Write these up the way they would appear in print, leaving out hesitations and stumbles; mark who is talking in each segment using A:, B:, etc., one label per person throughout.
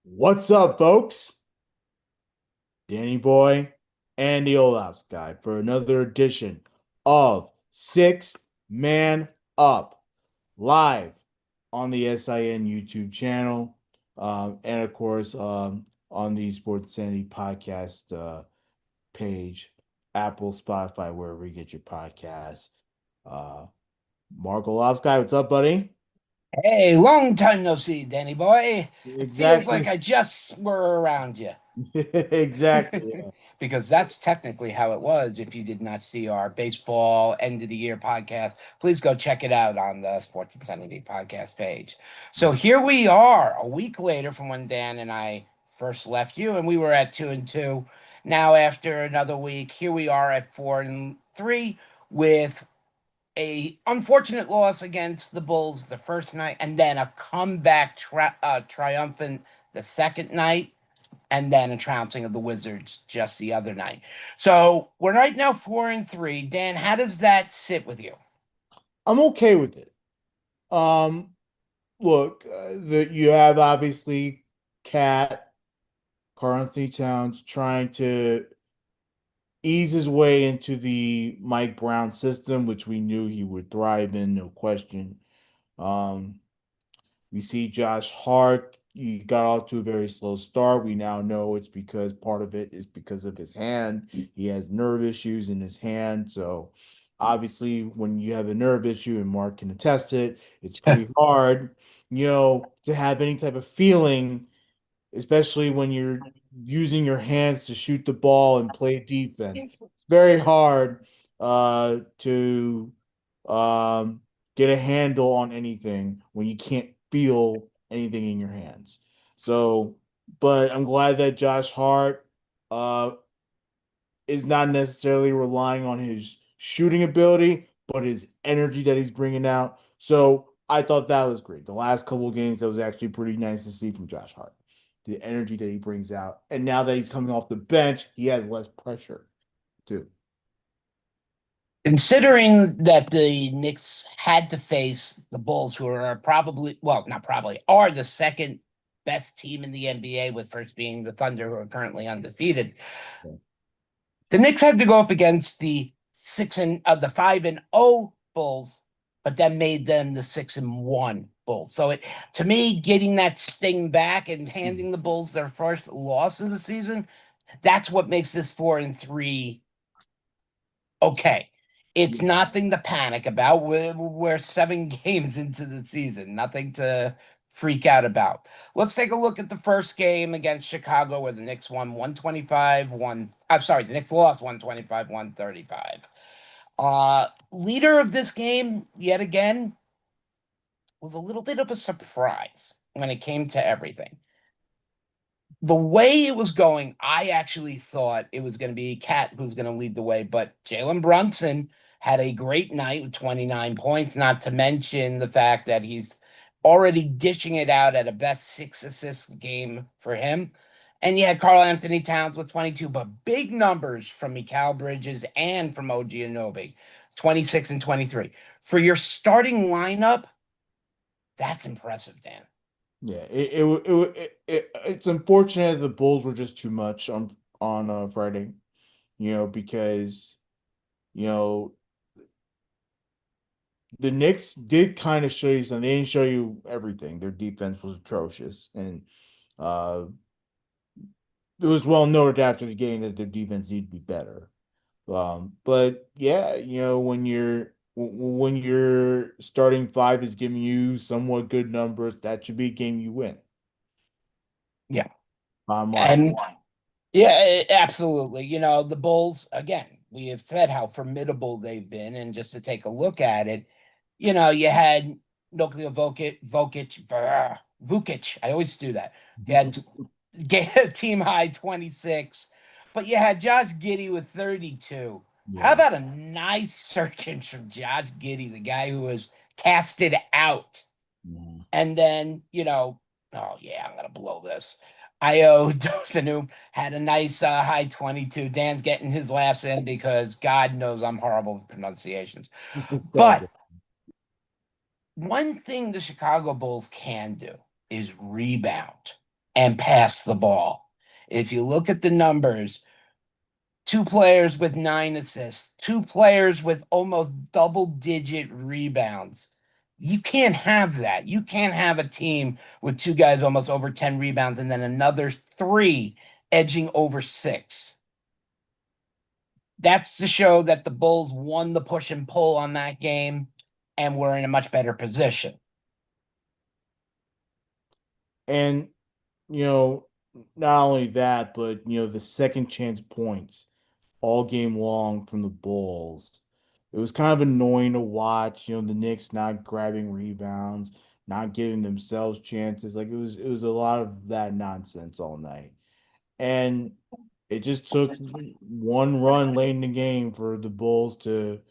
A: What's up, folks? Danny Boy and the Old Ops Guy for another edition of Six Man Up live on the SIN YouTube channel, and of course on the Sports Sanity podcast page, Apple, Spotify, wherever you get your podcasts. Uh, Marco Ops Guy, what's up, buddy?
B: Hey, long time no see, Danny boy. It feels like
A: Exactly,
B: I just were around you.
A: exactly.
B: Because that's technically how it was. If you did not see our baseball end of the year podcast, please go check it out on the Sports Insanity podcast page. So here we are, a week later from when Dan and I first left you, and we were at 2-2. Now, after another week, here we are at 4-3 with a unfortunate loss against the Bulls the first night, and then a comeback triumphant the second night, and then a trouncing of the Wizards just the other night. So we're right now 4-3. Dan, how does that sit with you?
A: I'm okay with it. Um, Look, that you have obviously Cat, Karl Anthony Towns trying to ease his way into the Mike Brown system, which we knew he would thrive in, no question. Um, we see Josh Hart. He got off to a very slow start. We now know it's because part of it is because of his hand. He has nerve issues in his hand. So obviously, when you have a nerve issue, and Mark can attest it, it's pretty hard, to have any type of feeling, especially when you're using your hands to shoot the ball and play defense. It's very hard to get a handle on anything when you can't feel anything in your hands. So, but I'm glad that Josh Hart uh, is not necessarily relying on his shooting ability, but his energy that he's bringing out. So I thought that was great. The last couple of games, that was actually pretty nice to see from Josh Hart, the energy that he brings out. And now that he's coming off the bench, he has less pressure too.
B: Considering that the Knicks had to face the Bulls, who are probably, well, not probably, are the second best team in the NBA, with first being the Thunder, who are currently undefeated. The Knicks had to go up against the 5-0 Bulls, but then made them the 6-1 Bulls. So to me, getting that sting back and handing the Bulls their first loss of the season, that's what makes this 4-3 okay. It's
A: Yeah.
B: nothing to panic about. We're 7 games into the season, nothing to freak out about. Let's take a look at the first game against Chicago, where the Knicks won 125, 1. I'm sorry, the Knicks lost 125, 135. Leader of this game, yet again, was a little bit of a surprise when it came to everything. The way it was going, I actually thought it was going to be Cat who's going to lead the way, but Jalen Brunson had a great night with 29 points, not to mention the fact that he's already dishing it out at a best 6 assist game for him. And you had Karl Anthony Towns with 22, but big numbers from Mikal Bridges and from OG Anunoby, 26 and 23. For your starting lineup, that's impressive, Dan.
A: Yeah, it's unfortunate the Bulls were just too much on Friday, because you know the Knicks did kind of show you something. They didn't show you everything. Their defense was atrocious, and uh, it was well noted after the game that their defense needed to be better. But yeah, when your starting five is giving you somewhat good numbers, that should be a game you win.
B: Yeah.
A: Bottom line.
B: And yeah, absolutely. The Bulls, again, we have said how formidable they've been. And just to take a look at it, you had Nikola Vukic. I always do that. You had team high 26, but you had Josh Giddey with 32. How
A: Yeah.
B: about a nice searching from Josh Giddey, the guy who was casted out?
A: Mhm.
B: And then, oh yeah, I'm gonna blow this. Io Dosunmu had a nice high 22. Dan's getting his laughs in because God knows I'm horrible with pronunciations.
A: It's all
B: But
A: good.
B: one thing the Chicago Bulls can do is rebound. and pass the ball. If you look at the numbers, two players with 9 assists, two players with almost double digit rebounds. You can't have that. You can't have a team with two guys almost over 10 rebounds and then another three edging over six. That's to show that the Bulls won the push and pull on that game and were in a much better position.
A: And you know, not only that, but the second chance points all game long from the Bulls. It was kind of annoying to watch, the Knicks not grabbing rebounds, not giving themselves chances. Like it was a lot of that nonsense all night. And it just took one run late in the game for the Bulls to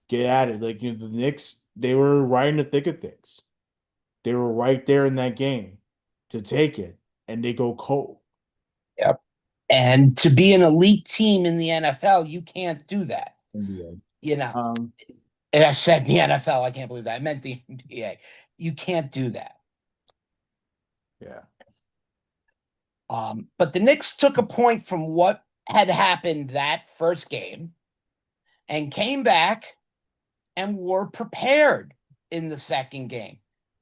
A: get at it. Like the Knicks, they were right in the thick of things. They were right there in that game to take it, and they go cold.
B: Yep. And to be an elite team in the NFL, you can't do that. You know,
A: NBA.
B: and I said the NFL, I can't believe that. I meant the NBA. You can't do that.
A: Yeah.
B: But the Knicks took a point from what had happened that first game and came back and were prepared in the second game.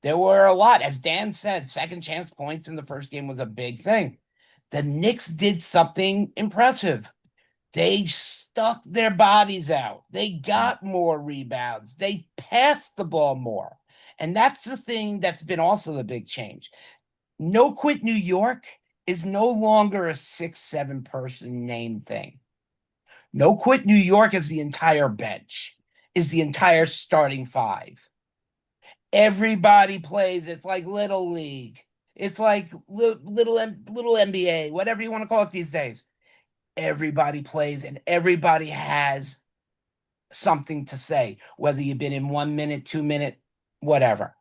B: There were a lot, as Dan said, second chance points in the first game was a big thing. The Knicks did something impressive. They stuck their bodies out. They got more rebounds. They passed the ball more. And that's the thing that's been also the big change. No Quit New York is no longer a 6, 7 person name thing. No Quit New York is the entire bench, is the entire starting five. Everybody plays. It's like little league. It's like little NBA, whatever you want to call it these days. Everybody plays and everybody has something to say, whether you've been in 1 minute, 2 minute, whatever.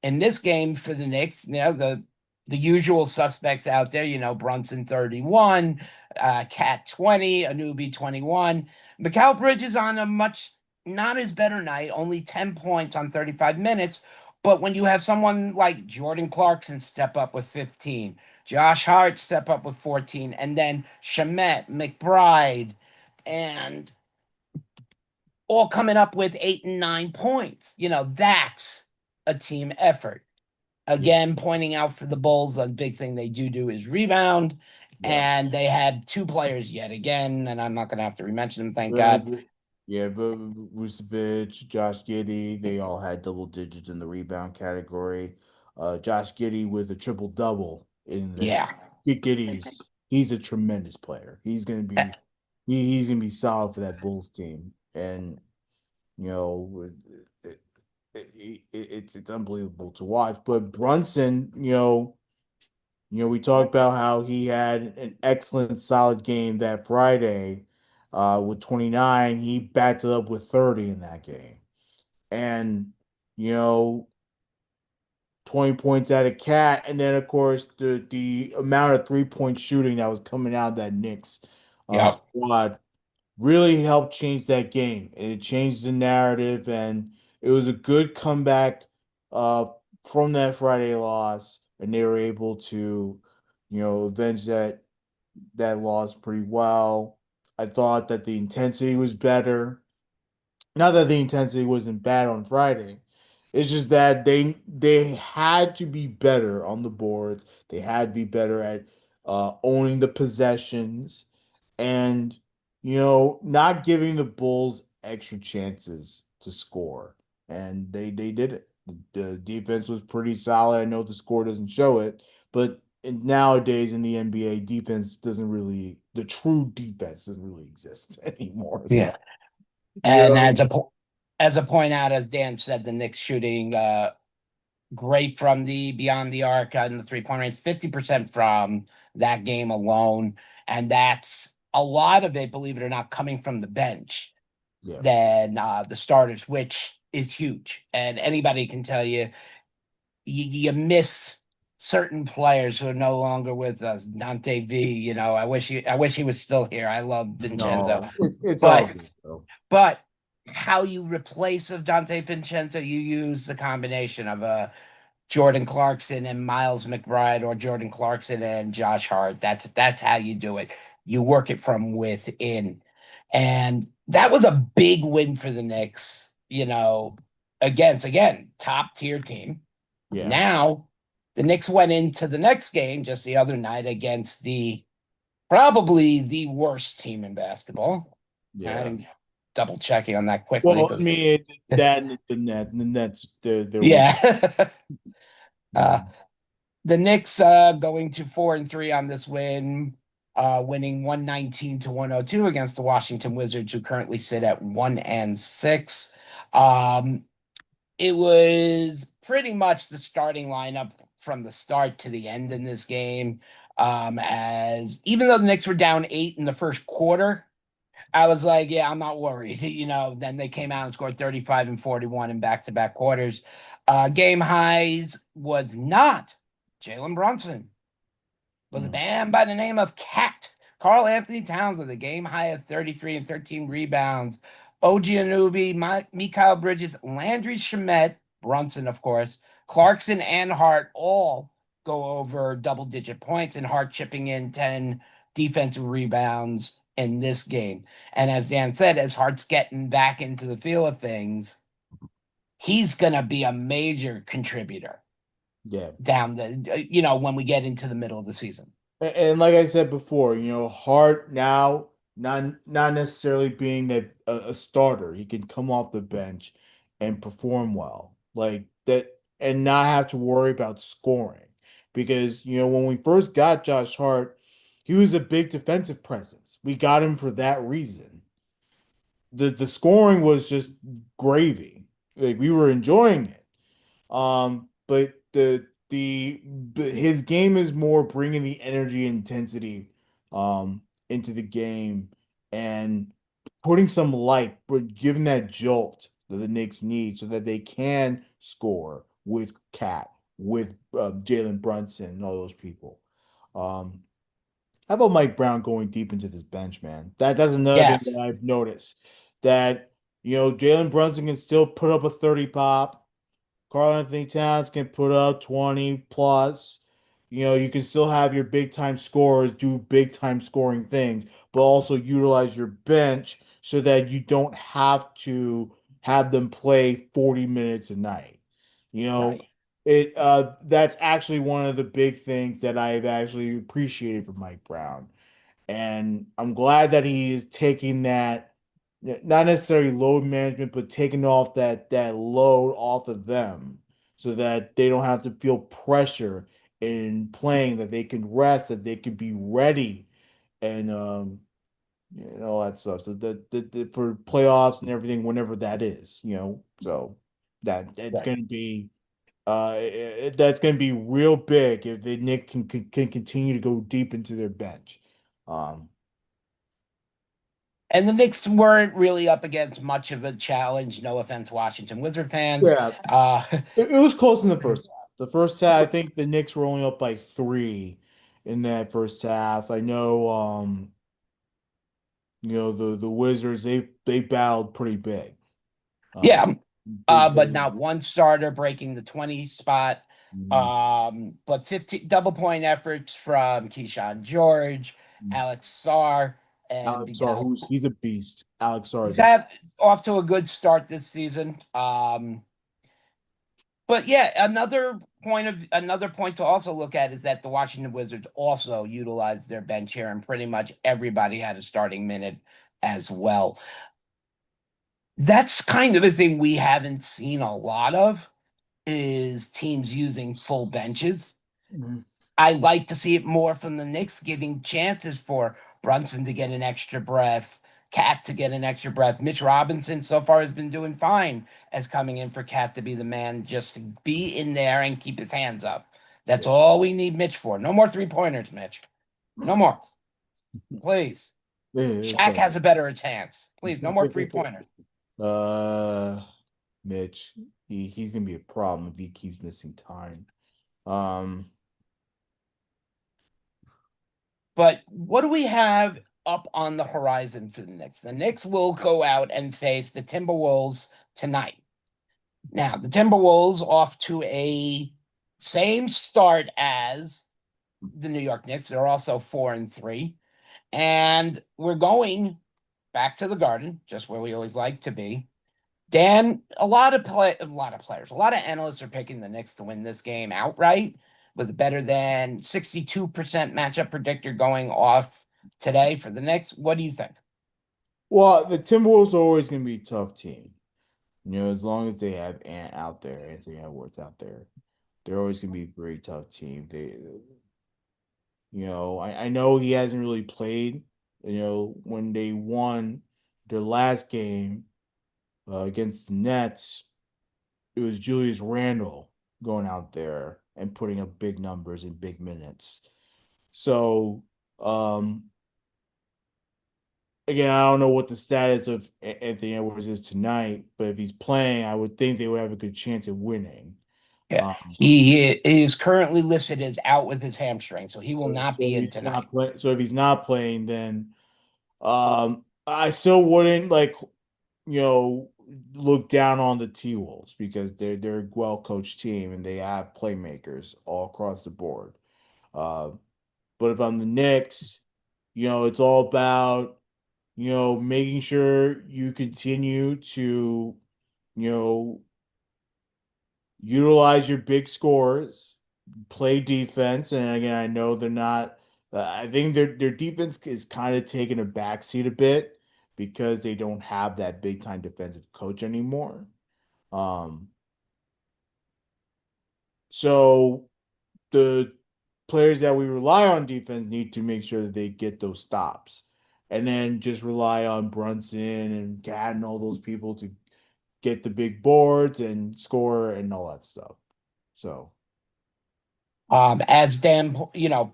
B: In this game for the Knicks, the usual suspects out there, Brunson 31, Cat 20, Anunoby 21. Mikal Bridges on a much not as better night, only 10 points on 35 minutes. But when you have someone like Jordan Clarkson step up with 15, Josh Hart step up with 14, and then Shamet, McBride, and all coming up with 8 and 9 points, that's a team effort.
A: Yeah.
B: Again, pointing out for the Bulls, the big thing they do is rebound.
A: Yeah.
B: And they had two players yet again, and I'm not going to have to remention them, thank God.
A: Yeah, Vucevic, Josh Giddey, they all had double digits in the rebound category. Josh Giddey with a triple double in the
B: Yeah.
A: he's a tremendous player. He's gonna be solid for that Bulls team, and you know it, it's unbelievable to watch. But Brunson, we talked about how he had an excellent, solid game that Friday with 29. He backed it up with 30 in that game. And, you know, 20 points out of Cat. And then, of course, the amount of 3-point shooting that was coming out of that Knicks
B: Yep.
A: squad really helped change that game. And it changed the narrative. And it was a good comeback uh, from that Friday loss. And they were able to, avenge that loss pretty well. I thought that the intensity was better. Not that the intensity wasn't bad on Friday. It's just that they had to be better on the boards. They had to be better at owning the possessions and not giving the Bulls extra chances to score. And they did it. The defense was pretty solid. I know the score doesn't show it, but nowadays in the NBA, the true defense doesn't really exist anymore.
B: Yeah.
A: So,
B: And
A: yeah,
B: as a point out, as Dan said, the Knicks shooting great from the beyond the arc and the 3-point range, 50% from that game alone. And that's a lot of it, believe it or not, coming from the bench
A: yeah.
B: than the starters, which is huge. And anybody can tell you, you miss certain players who are no longer with us. Dante V, I wish he was still here. I love Vincenzo.
A: No, it's all
B: But
A: good though.
B: but how you replace of Dante Vincenzo, you use the combination of a Jordan Clarkson and Miles McBride or Jordan Clarkson and Josh Hart. That's how you do it. You work it from within. And that was a big win for the Knicks, against again, top tier team.
A: Yeah.
B: Now the Knicks went into the next game just the other night against the probably the worst team in basketball.
A: Yeah.
B: I'm double checking on that quickly
A: Well, I
B: because
A: mean, that and the Nets, they're weak.
B: yeah. uh
A: Mhm.
B: The Knicks going to 4-3 on this win, winning 119 to 102 against the Washington Wizards, who currently sit at 1-6. Um, it was pretty much the starting lineup from the start to the end in this game. As even though the Knicks were down 8 in the first quarter, I was like, yeah, I'm not worried. Then they came out and scored 35 and 41 in back-to-back quarters. Game highs was not Jalen Brunson, was a
A: Mm.
B: man by the name of Cat. Carl Anthony Towns with a game high of 33 and 13 rebounds. OG Anunoby, Mikal Bridges, Landry Shamet, Brunson, of course, Clarkson and Hart all go over double-digit points, and Hart chipping in 10 defensive rebounds in this game. And as Dan said, as Hart's getting back into the feel of things, he's going to be a major contributor
A: Yeah.
B: down when we get into the middle of the season.
A: And like I said before, Hart now not necessarily being a starter, he can come off the bench and perform well, like that, and not have to worry about scoring. Because when we first got Josh Hart, he was a big defensive presence. We got him for that reason. The scoring was just gravy. Like we were enjoying it. But but his game is more bringing the energy intensity into the game and putting some life, but giving that jolt that the Knicks need so that they can score with Cat, with Jalen Brunson and all those people. Um, how about Mike Brown going deep into this bench, man? That's another thing that
B: Yes.
A: I've noticed. That Jalen Brunson can still put up a 30 pop. Karl Anthony Towns can put up 20 plus. You can still have your big time scorers do big time scoring things, but also utilize your bench so that you don't have to have them play 40 minutes a night. You know,
B: Right.
A: that's actually one of the big things that I've actually appreciated from Mike Brown. And I'm glad that he is taking that, not necessarily load management, but taking off that load off of them so that they don't have to feel pressure in playing, that they can rest, that they can be ready and all that stuff. So for playoffs and everything, whenever that is, so that it's
B: Right.
A: gonna be that's gonna be real big if the Nick can continue to go deep into their bench. Um,
B: And the Knicks weren't really up against much of a challenge. No offense, Washington Wizard fans.
A: yeah,
B: Uh,
A: it was close in the first half. The first half, I think the Knicks were only up by 3 in that first half. I know, the Wizards they battled pretty big.
B: yeah,
A: Um, they,
B: but
A: they,
B: not one starter breaking the 20 spot.
A: mhm.
B: But 15 double point efforts from Keyshawn George, Alex Sarr, and
A: Alex Sarr,
B: Miguel.
A: he's a beast. Alex Sarr
B: He's
A: is a
B: had
A: beast.
B: off to a good start this season. But yeah, another point to also look at is that the Washington Wizards also utilized their bench here, and pretty much everybody had a starting minute as well. That's kind of a thing we haven't seen a lot of, is teams using full benches.
A: Mhm.
B: I like to see it more from the Knicks, giving chances for Brunson to get an extra breath, Cat to get an extra breath. Mitch Robinson so far has been doing fine as coming in for Cat to be the man, just to be in there and keep his hands up. That's
A: Yeah.
B: all we need Mitch for. No more 3-pointers, Mitch. No more. Please.
A: Yeah, it's
B: Shaq
A: all
B: has a better chance. Please, no more
A: good.
B: 3-pointers.
A: Uh, Mitch, he's gonna be a problem if he keeps missing time. Um,
B: But what do we have up on the horizon for the Knicks? The Knicks will go out and face the Timberwolves tonight. Now, the Timberwolves off to a Same start as the New York Knicks. They're also 4-3. And we're going back to the Garden, just where we always like to be. Dan, a lot of players, a lot of analysts are picking the Knicks to win this game outright with a better than 62% matchup predictor going off today for the Knicks. What do you think?
A: Well, the Timberwolves are always going to be a tough team. As long as they have Ant out there, Anthony Edwards out there, they're always going to be a very tough team. I know he hasn't really played. When they won their last game against the Nets, it was Julius Randle going out there and putting up big numbers in big minutes. So, um, again, I don't know what the status of Anthony Edwards is tonight, but if he's playing, I would think they would have a good chance of winning.
B: Yeah,
A: Um,
B: he is currently listed as out with his hamstring, so he will
A: so,
B: not
A: so
B: be
A: if
B: in
A: he's
B: tonight.
A: not playing, then I still wouldn't look down on the T Wolves because they're a well coached team and they have playmakers all across the board. Uh, but if I'm the Knicks, it's all about making sure you continue to, you know, utilize your big scores, play defense, and again, I know they're not. I think their defense is kind of taking a backseat a bit because they don't have that big time defensive coach anymore. Um, so the players that we rely on defense need to make sure that they get those stops, and then just rely on Brunson and Cat and all those people to get the big boards and score and all that stuff. So
B: As Dan,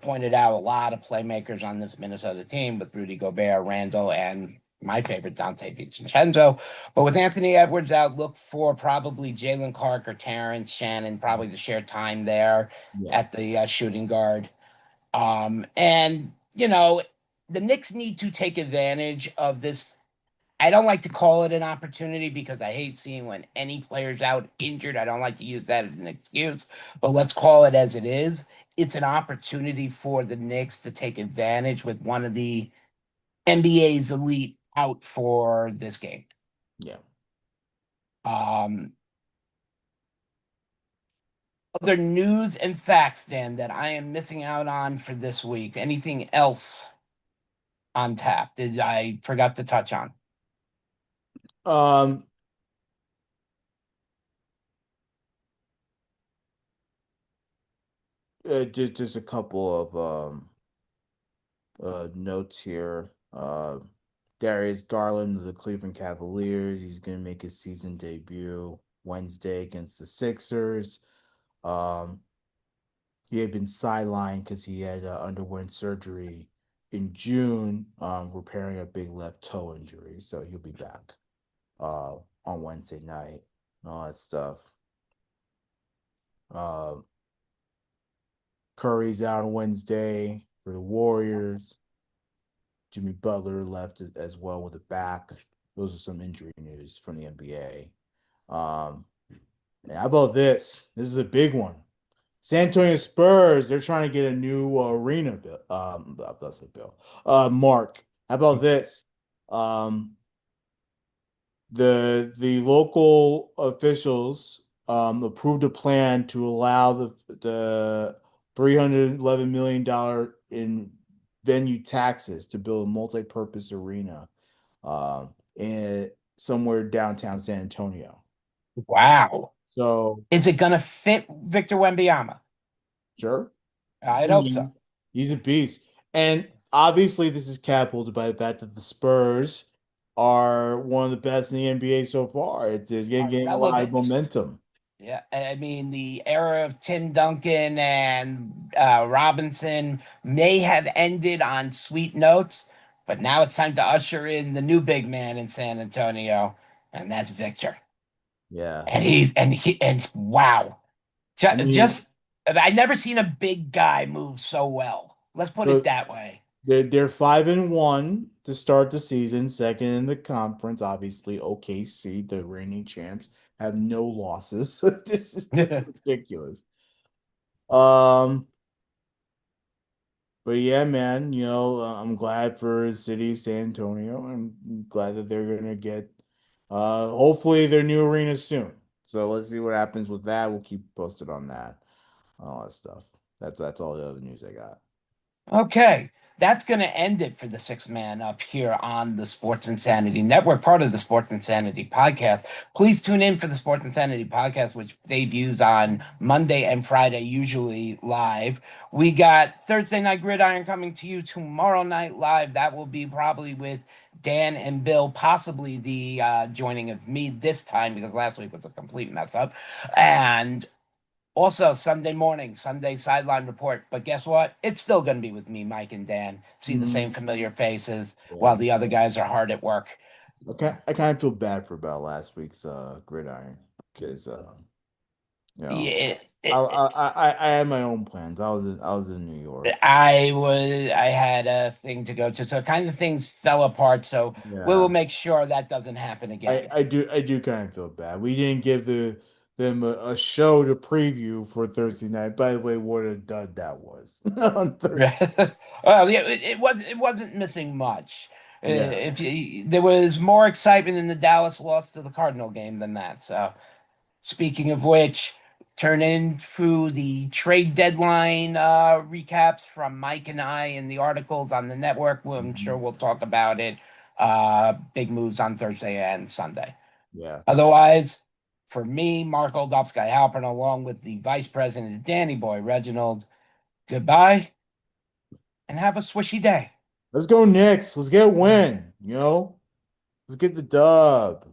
B: pointed out, a lot of playmakers on this Minnesota team with Rudy Gobert, Randall, and my favorite Dante DiVincenzo. But with Anthony Edwards out, look for probably Jalen Clark or Terrence Shannon, probably to share time there
A: yeah,
B: at the shooting guard. And the Knicks need to take advantage of this. I don't like to call it an opportunity because I hate seeing when any player's out injured. I don't like to use that as an excuse, but let's call it as it is. It's an opportunity for the Knicks to take advantage with one of the NBA's elite out for this game.
A: yeah.
B: Um, Other news and facts, Dan, that I am missing out on for this week. Anything else on tap did I forgot to touch on?
A: Um, just a couple of notes here. Darius Garland of the Cleveland Cavaliers. He's gonna make his season debut Wednesday against the Sixers. Um, he had been sidelined because he had underwent surgery in June, repairing a big left toe injury. So he'll be back on Wednesday night and all that stuff. Uh, Curry's out on Wednesday for the Warriors. Jimmy Butler left as well with a back. Those are some injury news from the NBA. Um, and how about this? This is a big one. San Antonio Spurs, they're trying to get a new arena bill. Let's say Bill. Mark, how about this? Um, the local officials approved a plan to allow the $311 million in venue taxes to build a multi-purpose arena in somewhere downtown San Antonio.
B: Wow.
A: So
B: Is it going to fit Victor Wembanyama?
A: sure,
B: I'd
A: I
B: hope so.
A: mean he's a beast, and obviously this is catapulted by the fact that the Spurs are one of the best in the NBA so far. It's
B: Are
A: getting a lot of
B: relevant.
A: momentum.
B: Yeah, I mean, the era of Tim Duncan and Robinson may have ended on sweet notes, but now it's time to usher in the new big man in San Antonio, and that's Victor.
A: Yeah.
B: And wow,
A: I mean,
B: just I never seen a big guy move so well. Let's put it
A: so
B: that way.
A: they're 5-1 to start the season, second in the conference. Obviously, OKC, the reigning champs, have no losses. This is just ridiculous. Um, but yeah, man, I'm glad for the city of San Antonio. I'm glad that they're gonna get hopefully their new arena soon. So let's see what happens with that. We'll keep posted on that, all that stuff. That's all the other news I got.
B: Okay, that's going to end it for the sixth man up here on the Sports Insanity Network, part of the Sports Insanity podcast. Please tune in for the Sports Insanity podcast, which debuts on Monday and Friday, usually live. We got Thursday Night Gridiron coming to you tomorrow night live. That will be probably with Dan and Bill, possibly the joining of me this time because last week was a complete mess up. And also, Sunday morning, Sunday sideline report. But guess what? It's still going to be with me, Mike, and Dan. See the same
A: Mm,
B: familiar faces while
A: yeah.
B: the other guys are hard at work.
A: I kind of feel bad for about last week's gridiron because you know
B: Yeah,
A: I had my own plans. I was in New York.
B: I had a thing to go to, so kind of things fell apart. So we will
A: Yeah.
B: make sure that doesn't happen again.
A: I do kind of feel bad. We didn't give them a show to preview for Thursday night. By the way, what a dud that was on Thursday.
B: Well, yeah, it wasn't missing much.
A: Yeah.
B: If you, there was more excitement in the Dallas loss to the Cardinal game than that. So, speaking of which, turn in through the trade deadline recaps from Mike and I in the articles on the network. Well, I'm sure
A: Mhm.
B: we'll talk about it. Big moves on Thursday and Sunday.
A: Yeah.
B: Otherwise, for me, Mark Oldovsky Halpern, along with the Vice President Danny Boy Reginald, goodbye and have a swishy day.
A: Let's go Knicks. Let's get a win. Let's get the dub.